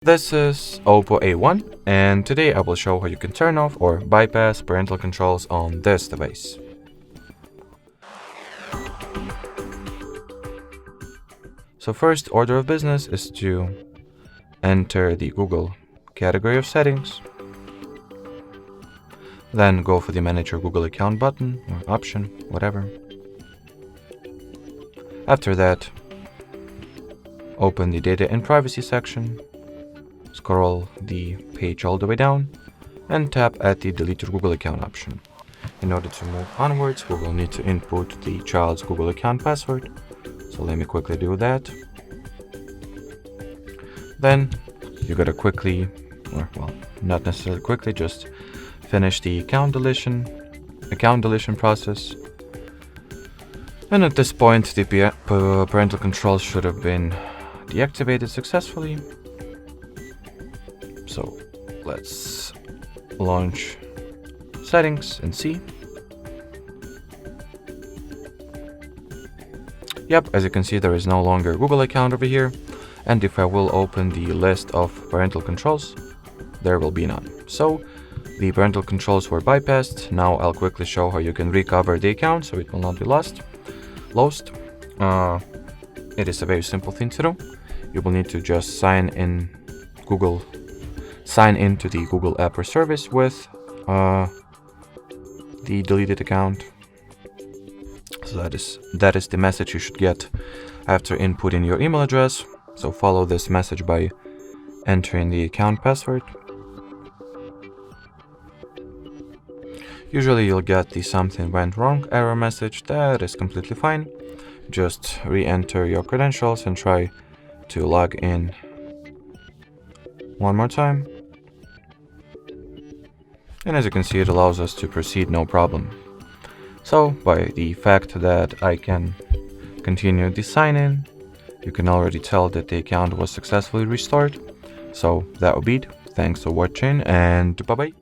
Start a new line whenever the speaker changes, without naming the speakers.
This is OPPO A1, and today I will show how you can turn off or bypass parental controls on this device. So first order of business is to enter the Google category of settings, then go for the Manage Your Google Account button or option, whatever. After that, open the Data and Privacy section. Scroll the page all the way down and tap at the Delete Your Google Account option. In order to move onwards, we will need to input the child's Google account password. So let me quickly do that. Then you gotta quickly, or well, not necessarily quickly, just finish the account deletion process. And at this point, the parental controls should have been deactivated successfully. So let's launch settings and see. Yep, as you can see, there is no longer a Google account over here. And if I will open the list of parental controls, there will be none. So the parental controls were bypassed. Now I'll quickly show how you can recover the account so it will not be lost. It is a very simple thing to do. You will need to just sign into the Google app or service with the deleted account. So that is the message you should get after inputting your email address. So follow this message by entering the account password. Usually you'll get the something went wrong error message. That is completely fine. Just re-enter your credentials and try to log in one more time. And as you can see, it allows us to proceed no problem. So by the fact that I can continue the sign-in, you can already tell that the account was successfully restored. So that would be it. Thanks for watching and bye-bye.